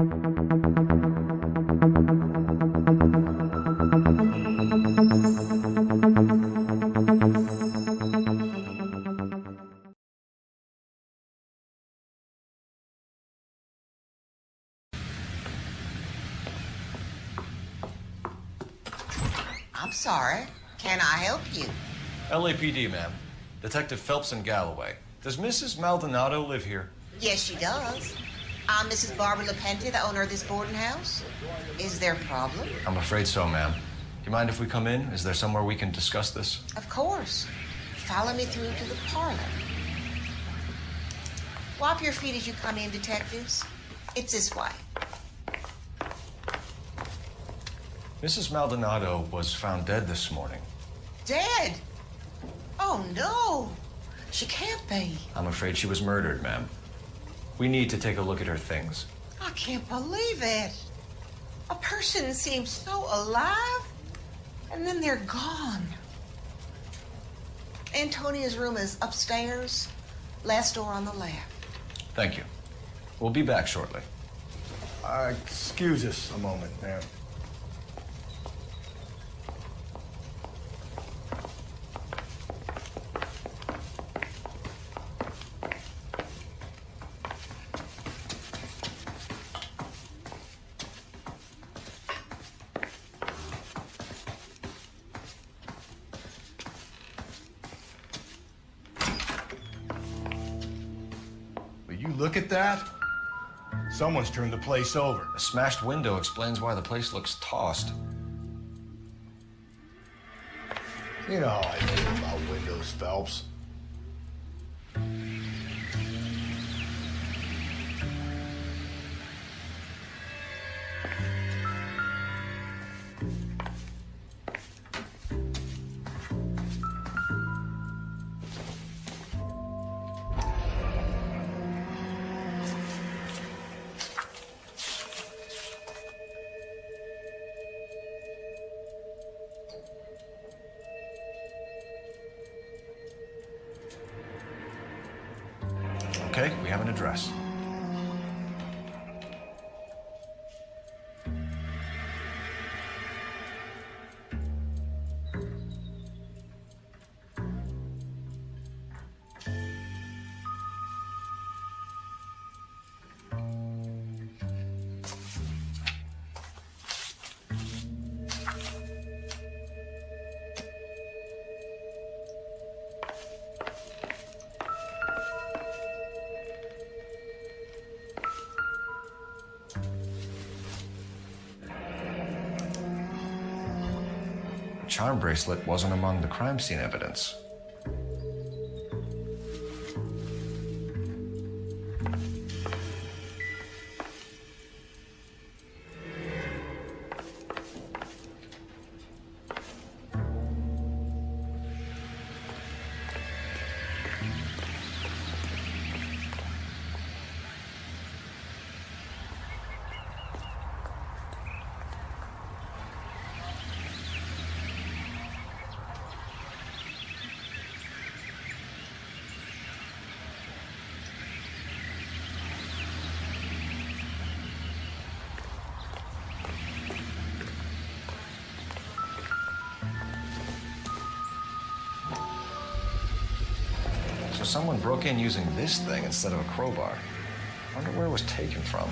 I'm sorry. Can I help you? LAPD, ma'am. Detective Phelps in Galloway. Does Mrs. Maldonado live here? Yes, she does. I'm Mrs. Barbara LaPente, the owner of this boarding house. Is there a problem? I'm afraid so, ma'am. Do you mind if we come in? Is there somewhere we can discuss this? Of course. Follow me through to the parlor. Wipe your feet as you come in, detectives. It's this way. Mrs. Maldonado was found dead this morning. Dead? Oh, no. She can't be. I'm afraid she was murdered, ma'am. We need to take a look at her things. I can't believe it. A person seems so alive, and then they're gone. Antonia's room is upstairs, last door on the left. Thank you. We'll be back shortly. Excuse us a moment, ma'am. Will you look at that? Someone's turned the place over. A smashed window explains why the place looks tossed. You know how I feel about windows, Phelps. Okay, we have an address. Charm bracelet wasn't among the crime scene evidence. So someone broke in using this thing instead of a crowbar. I wonder where it was taken from.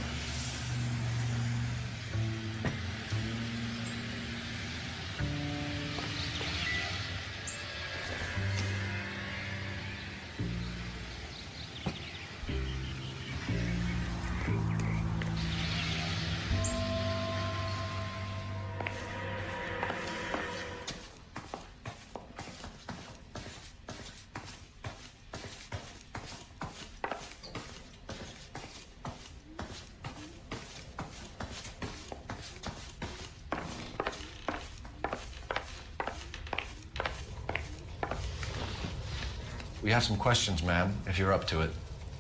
We have some questions, ma'am, if you're up to it.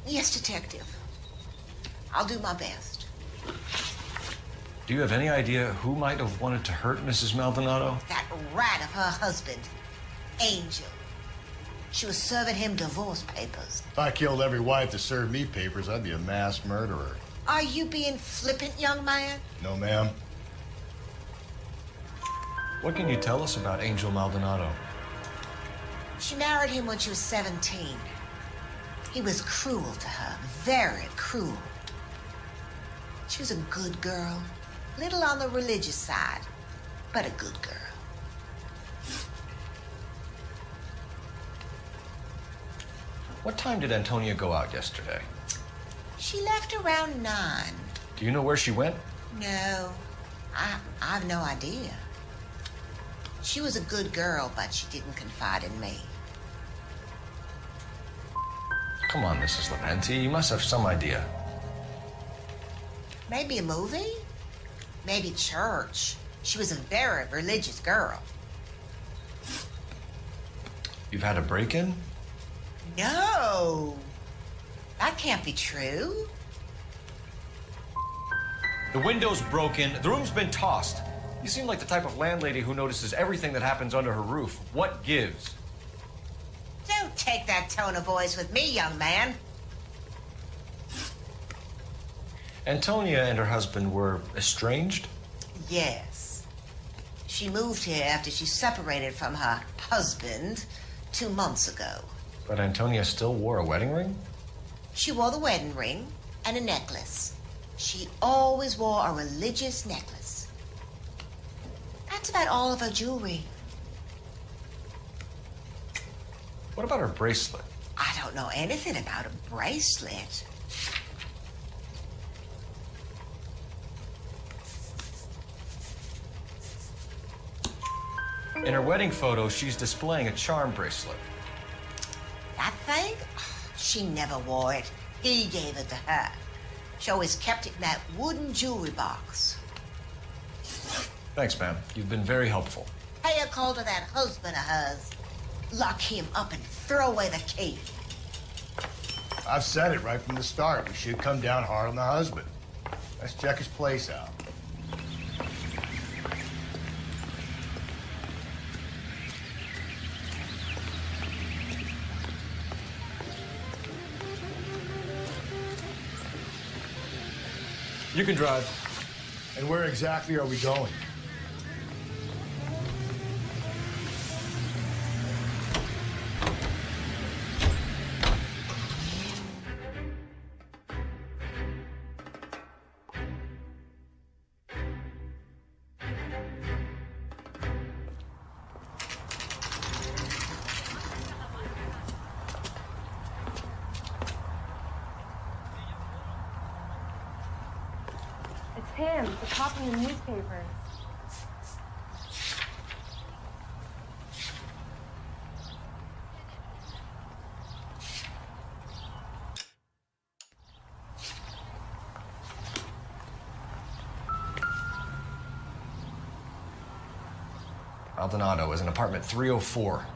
Yes, detective. I'll do my best. Do you have any idea who might have wanted to hurt Mrs. Maldonado? That rat of her husband, Angel. She was serving him divorce papers. If I killed every wife to serve me papers, I'd be a mass murderer. Are you being flippant, young man? No, ma'am. What can you tell us about Angel Maldonado? She married him when she was 17. He was cruel to her, very cruel. She was a good girl, little on the religious side, but a good girl. What time did Antonia go out yesterday? She left around 9. Do you know where she went? No, I've no idea. She was a good girl, but she didn't confide in me. Come on, Mrs. Lepenti, you must have some idea. Maybe a movie? Maybe church. She was a very religious girl. You've had a break-in? No, that can't be true. The window's broken, the room's been tossed. You seem like the type of landlady who notices everything that happens under her roof. What gives? Don't take that tone of voice with me, young man. Antonia and her husband were estranged? Yes. She moved here after she separated from her husband 2 months ago. But Antonia still wore a wedding ring? She wore the wedding ring and a necklace. She always wore a religious necklace. That's about all of her jewelry. What about her bracelet? I don't know anything about a bracelet. In her wedding photo, she's displaying a charm bracelet. That thing? She never wore it. He gave it to her. She always kept it in that wooden jewelry box. Thanks, ma'am. You've been very helpful. Pay a call to that husband of hers. Lock him up and throw away the key. I've said it right from the start. We should come down hard on the husband. Let's check his place out. You can drive. And where exactly are we going? It's him, the cop in the newspaper. Maldonado is in apartment 304.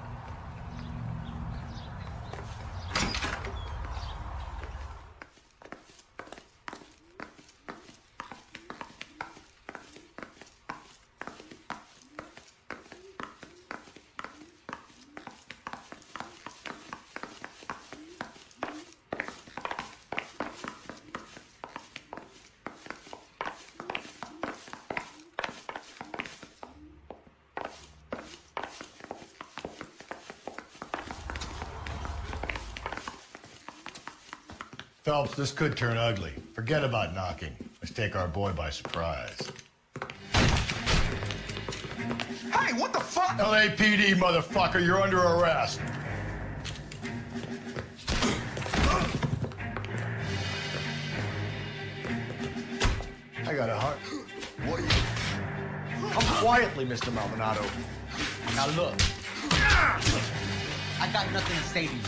Phelps, this could turn ugly. Forget about knocking. Let's take our boy by surprise. Hey, what the fuck? LAPD, motherfucker, you're under arrest. I got a heart. What you... Come quietly, Mr. Maldonado. Now look. I got nothing to say to you.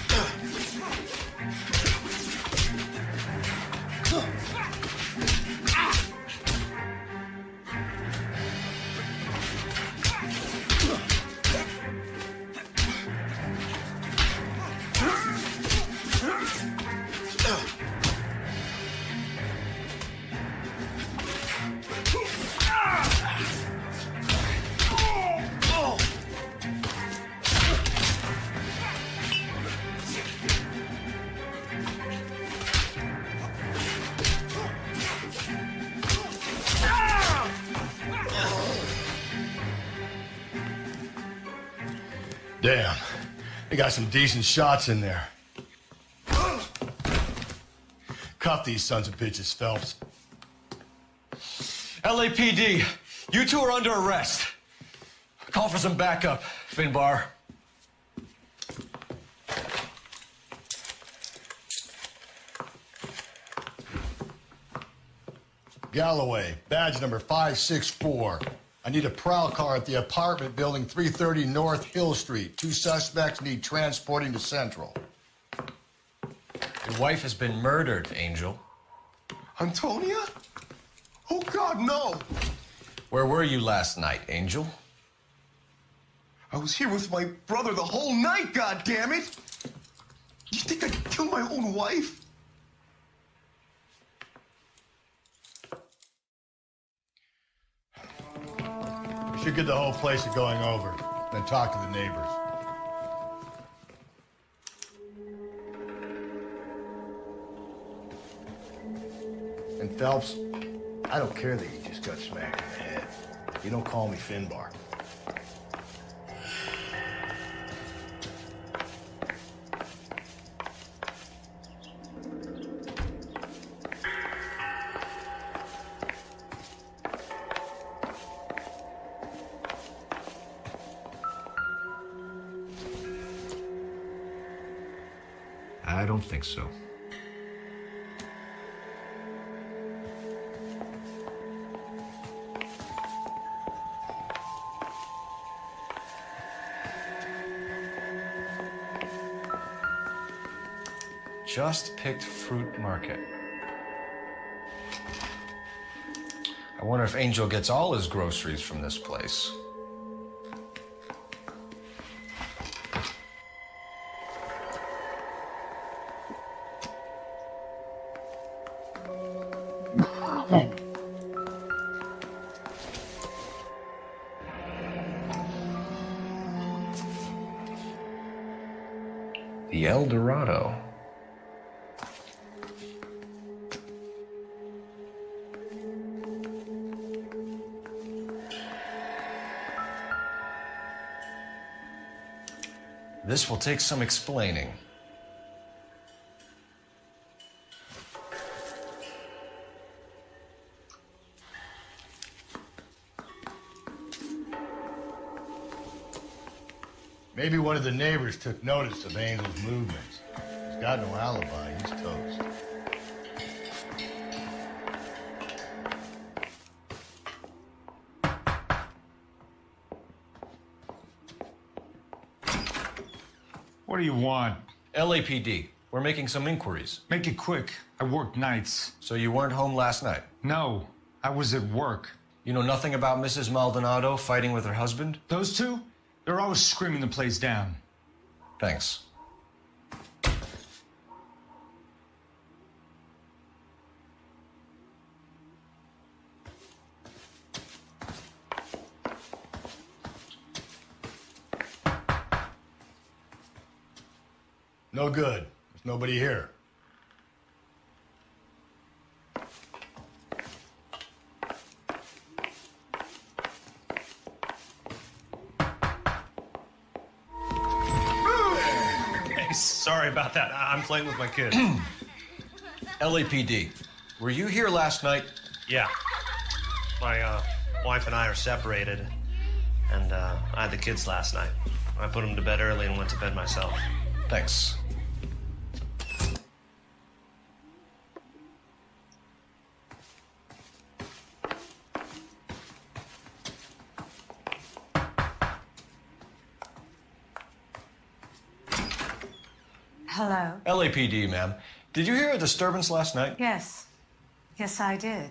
Damn. They got some decent shots in there. Cuff these sons of bitches, Phelps. LAPD, you two are under arrest. Call for some backup, Finbar. Galloway, badge number 564. I need a prowl car at the apartment building 330 North Hill Street. 2 suspects need transporting to Central. Your wife has been murdered, Angel. Antonia? Oh, God, no. Where were you last night, Angel? I was here with my brother the whole night, God damn it! You think I'd kill my own wife? We should get the whole place to going over, then talk to the neighbors. And Phelps, I don't care that you just got smacked in the head. You don't call me Finbar. I don't think so. Just picked fruit market. I wonder if Angel gets all his groceries from this place. The El Dorado. This will take some explaining. Maybe one of the neighbors took notice of Angel's movements. He's got no alibi. He's toast. What do you want? LAPD. We're making some inquiries. Make it quick. I work nights. So you weren't home last night? No, I was at work. You know nothing about Mrs. Maldonado fighting with her husband? Those two? They're always screaming the place down. Thanks. No good. There's nobody here. Sorry about that. I'm playing with my kid. LAPD. Were you here last night? Yeah. My wife and I are separated, and I had the kids last night. I put them to bed early and went to bed myself. Thanks. Hello? LAPD, ma'am. Did you hear a disturbance last night? Yes. Yes, I did.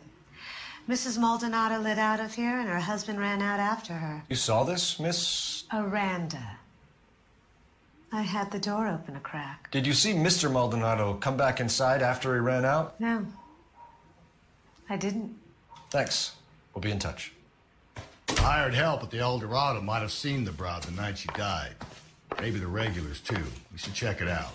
Mrs. Maldonado lit out of here, and her husband ran out after her. You saw this, Miss? Aranda. I had the door open a crack. Did you see Mr. Maldonado come back inside after he ran out? No. I didn't. Thanks. We'll be in touch. Hired help at the El Dorado might have seen the broad the night she died. Maybe the regulars, too. We should check it out.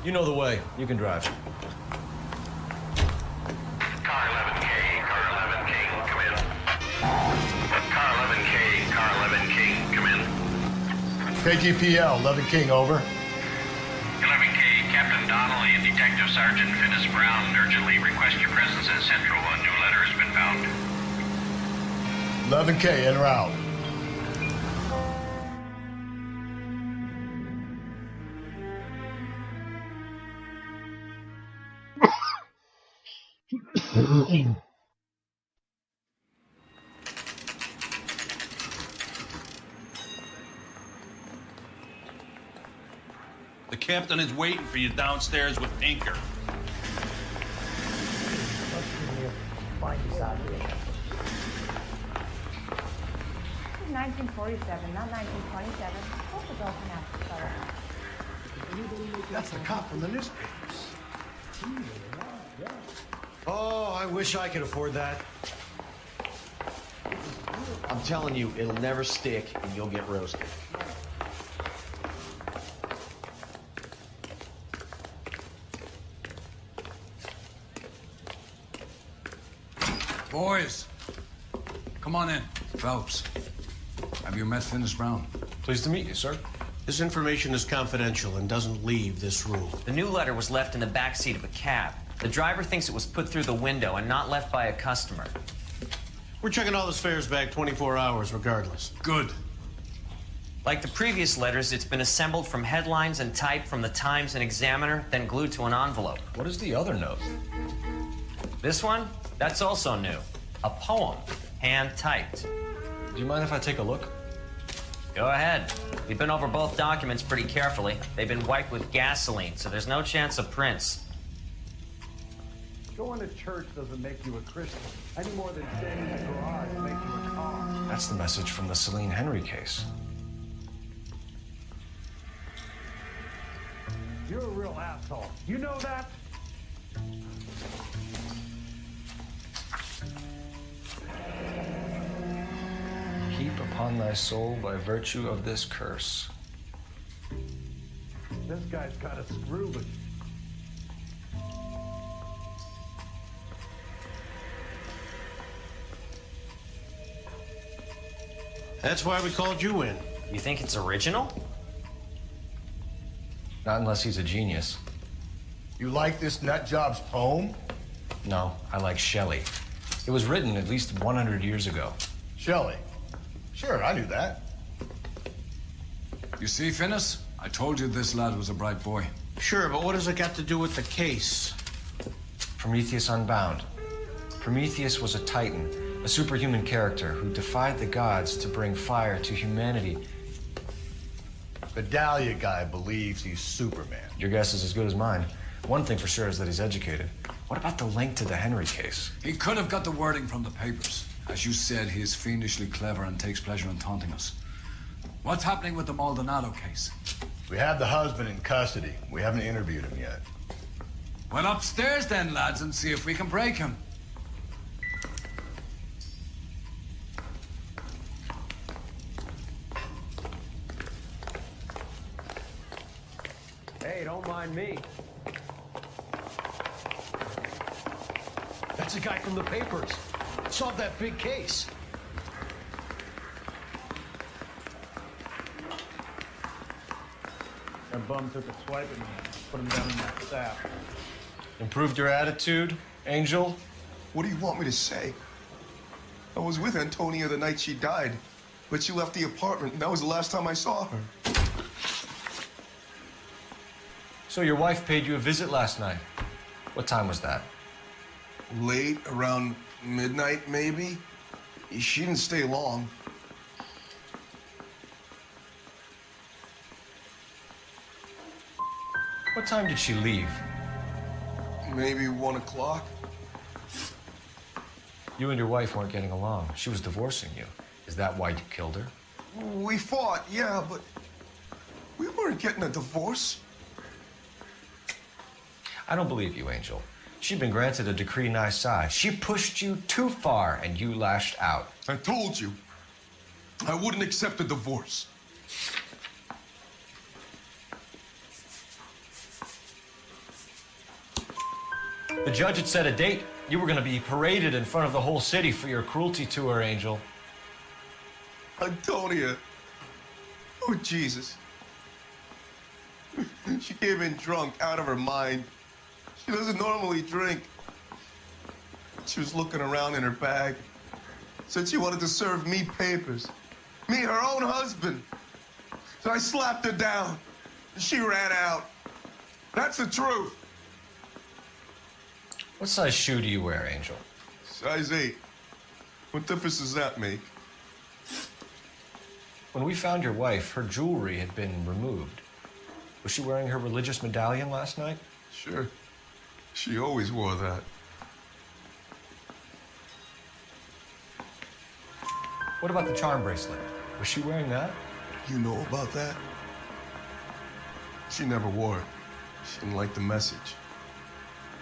You know the way. You can drive. Car 11K, car 11K, come in. Car 11K, car 11K, come in. KGPL, 11 King, over. 11K, Captain Donnelly and Detective Sergeant Finis Brown urgently request your presence at Central. A new letter has been found. 11K, en route. The captain is waiting for you downstairs with Tinker. This is 1947, not 1927. Both adults can have each other. That's the cop from the newspapers. Oh, I wish I could afford that. I'm telling you, it'll never stick and you'll get roasted. Boys, come on in. Phelps, have you met Finis Brown? Pleased to meet you, sir. This information is confidential and doesn't leave this room. The new letter was left in the back seat of a cab. The driver thinks it was put through the window and not left by a customer. We're checking all this fares back 24 hours regardless. Good. Like the previous letters, it's been assembled from headlines and typed from the Times and Examiner, then glued to an envelope. What is the other note? This one? That's also new. A poem, hand-typed. Do you mind if I take a look? Go ahead. We've been over both documents pretty carefully. They've been wiped with gasoline, so there's no chance of prints. Going to church doesn't make you a Christian, any more than staying in the garage makes you a car. That's the message from the Celine Henry case. You're a real asshole. You know that? Heap upon thy soul by virtue of this curse. This guy's got a screw, but That's why we called you in. You think it's original? Not unless he's a genius. You like this nutjob's poem? No, I like Shelley. It was written at least 100 years ago. Shelley? Sure, I knew that. You see, Finis? I told you this lad was a bright boy. Sure, but what has it got to do with the case? Prometheus Unbound. Prometheus was a titan, a superhuman character who defied the gods to bring fire to humanity. The Dahlia guy believes he's Superman. Your guess is as good as mine. One thing for sure is that he's educated. What about the link to the Henry case? He could have got the wording from the papers. As you said, he is fiendishly clever and takes pleasure in taunting us. What's happening with the Maldonado case? We have the husband in custody. We haven't interviewed him yet. Well, upstairs then, lads, and see if we can break him. hey, don't mind me. That's a guy from the papers. Solved that big case. That bum took a swipe at me, put him down in that sap. Improved your attitude, Angel? What do you want me to say? I was with Antonia the night she died, but she left the apartment, and that was the last time I saw her. So your wife paid you a visit last night. What time was that? Late, around midnight, maybe. She didn't stay long. What time did she leave? Maybe 1 o'clock. You and your wife weren't getting along. She was divorcing you. Is that why you killed her? We fought, yeah, but we weren't getting a divorce. I don't believe you, Angel. She'd been granted a decree nisi. She pushed you too far, and you lashed out. I told you, I wouldn't accept a divorce. The judge had set a date. You were going to be paraded in front of the whole city for your cruelty to her, Angel. Antonia. Oh, Jesus. She came in drunk, out of her mind. She doesn't normally drink. She was looking around in her bag. Said she wanted to serve me papers. Me, her own husband. So I slapped her down. And she ran out. That's the truth. What size shoe do you wear, Angel? Size 8. What difference does that make? When we found your wife, her jewelry had been removed. Was she wearing her religious medallion last night? Sure. She always wore that. What about the charm bracelet? Was she wearing that? You know about that? She never wore it. She didn't like the message.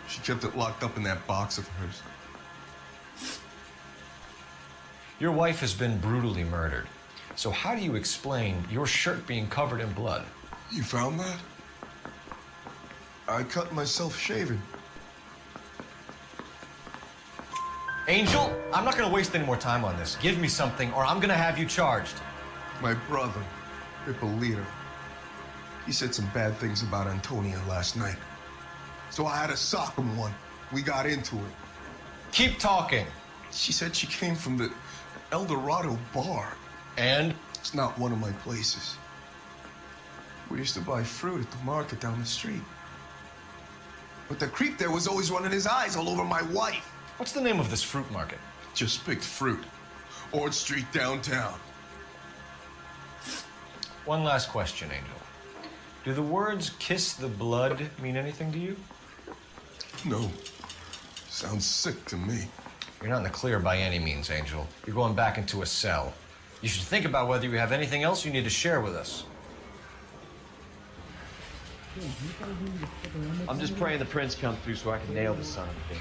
She kept it locked up in that box of hers. Your wife has been brutally murdered. So how do you explain your shirt being covered in blood? You found that? I cut myself shaving. Angel, I'm not going to waste any more time on this. Give me something or I'm going to have you charged. My brother, Ippolito, he said some bad things about Antonia last night. So I had to sock him one. We got into it. Keep talking. She said she came from the El Dorado bar. And? It's not one of my places. We used to buy fruit at the market down the street. But the creep there was always running his eyes all over my wife. What's the name of this fruit market? Just picked fruit. Ord Street downtown. One last question, Angel. Do the words kiss the blood mean anything to you? No. Sounds sick to me. You're not in the clear by any means, Angel. You're going back into a cell. You should think about whether you have anything else you need to share with us. I'm just praying the prince comes through so I can nail the son of a bitch.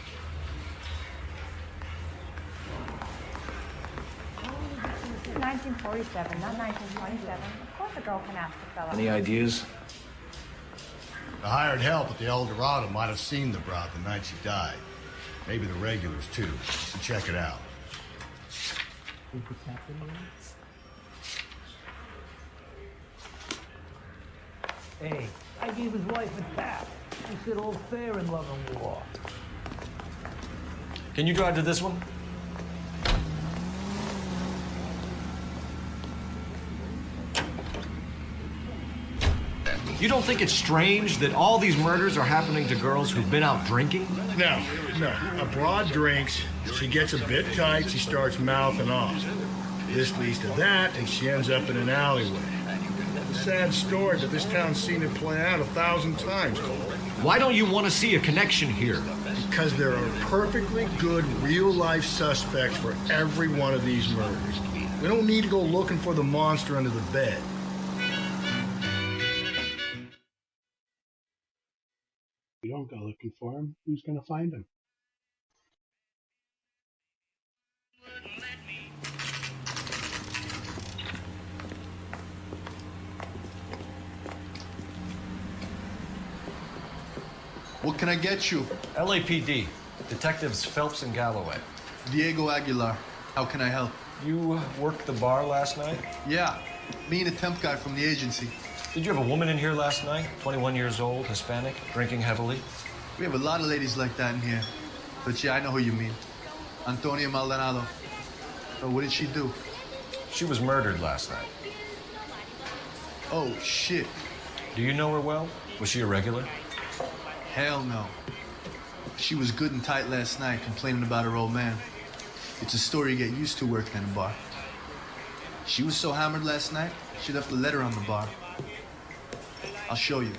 This is 1947, not 1927. Of course a girl can ask the fella. Any ideas? The hired help at the El Dorado might have seen the broad the night she died. Maybe the regulars, too. So check it out. Hey, I gave his wife a tap. She said all fair in love and war. Can you drive to this one? You don't think it's strange that all these murders are happening to girls who've been out drinking? No. A broad drinks, she gets a bit tight, she starts mouthing off. This leads to that, and she ends up in an alleyway. A sad story, but this town's seen it play out 1,000 times, Cole. Why don't you want to see a connection here? Because there are perfectly good real-life suspects for every one of these murders. We don't need to go looking for the monster under the bed. We don't go looking for him. Who's going to find him? What can I get you? LAPD. Detectives Phelps and Galloway. Diego Aguilar. How can I help? You worked the bar last night? Yeah. Me and a temp guy from the agency. Did you have a woman in here last night? 21 years old, Hispanic, drinking heavily? We have a lot of ladies like that in here. But yeah, I know who you mean. Antonia Maldonado. So what did she do? She was murdered last night. Oh, shit. Do you know her well? Was she a regular? Hell no. She was good and tight last night, complaining about her old man. It's a story you get used to working in a bar. She was so hammered last night, she left a letter on the bar. I'll show you.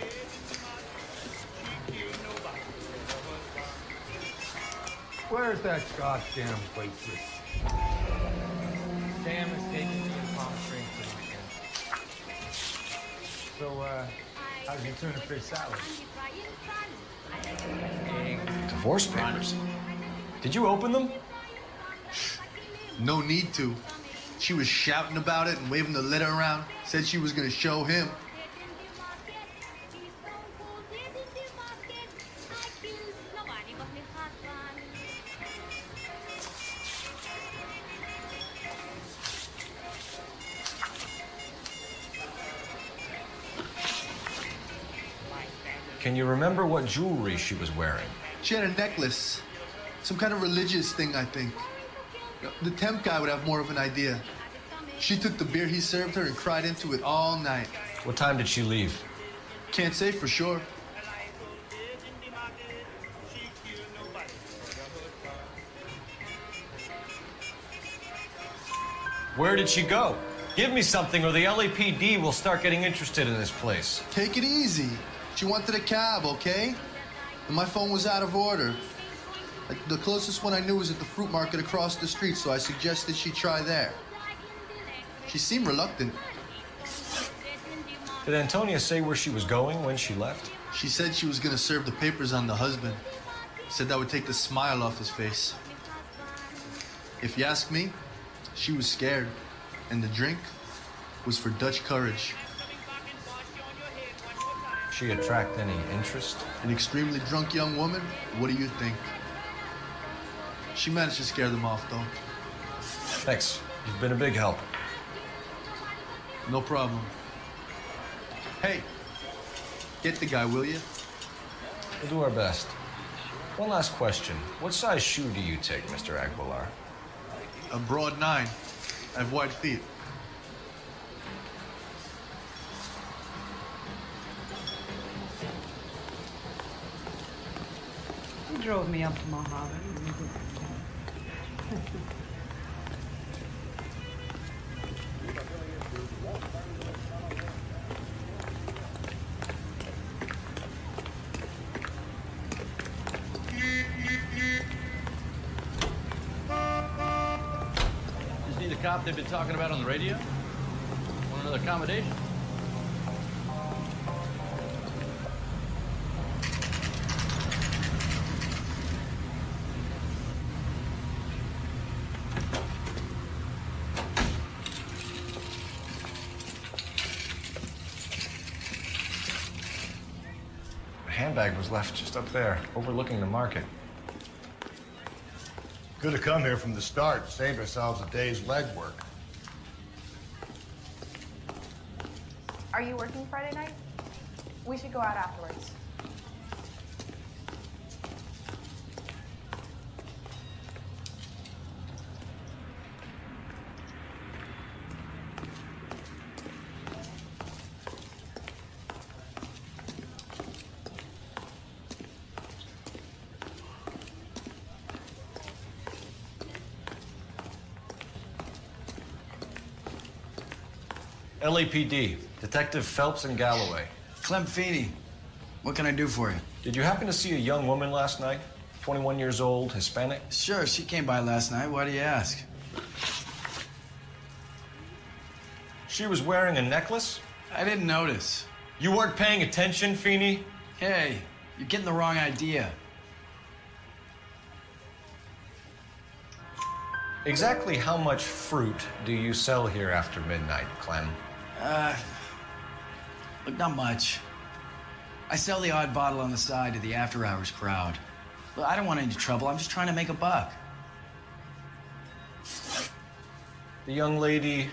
Where's that goddamn waitress? Sam is taking me to Palm Springs tonight. So, how's your tuna fish salad? Divorce papers. Did you open them? No need to. She was shouting about it and waving the letter around. Said she was gonna show him. Can you remember what jewelry she was wearing? She had a necklace. Some kind of religious thing, I think. The temp guy would have more of an idea. She took the beer he served her and cried into it all night. What time did she leave? Can't say for sure. Where did she go? Give me something or the LAPD will start getting interested in this place. Take it easy. She wanted a cab, okay? And my phone was out of order. The closest one I knew was at the fruit market across the street, so I suggested she try there. She seemed reluctant. Did Antonia say where she was going when she left? She said she was gonna serve the papers on the husband. Said that would take the smile off his face. If you ask me, she was scared. And the drink was for Dutch courage. She attract any interest? An extremely drunk young woman? What do you think? She managed to scare them off, though. Thanks. You've been a big help. No problem. Hey, get the guy, will you? We'll do our best. One last question. What size shoe do you take, Mr. Aguilar? A broad 9. I have wide feet. He drove me up to Mojave. Is he the cop they've been talking about on the radio? Want another accommodation? The handbag was left just up there, overlooking the market. Could have come here from the start, saved ourselves a day's legwork. Are you working Friday night? We should go out afterwards. LAPD, Detective Phelps and Galloway. Clem Feeney, what can I do for you? Did you happen to see a young woman last night? 21 years old, Hispanic? Sure, she came by last night. Why do you ask? She was wearing a necklace? I didn't notice. You weren't paying attention, Feeney? Hey, you're getting the wrong idea. Exactly how much fruit do you sell here after midnight, Clem? Look, not much. I sell the odd bottle on the side to the after-hours crowd. Well, I don't want any trouble. I'm just trying to make a buck. The young lady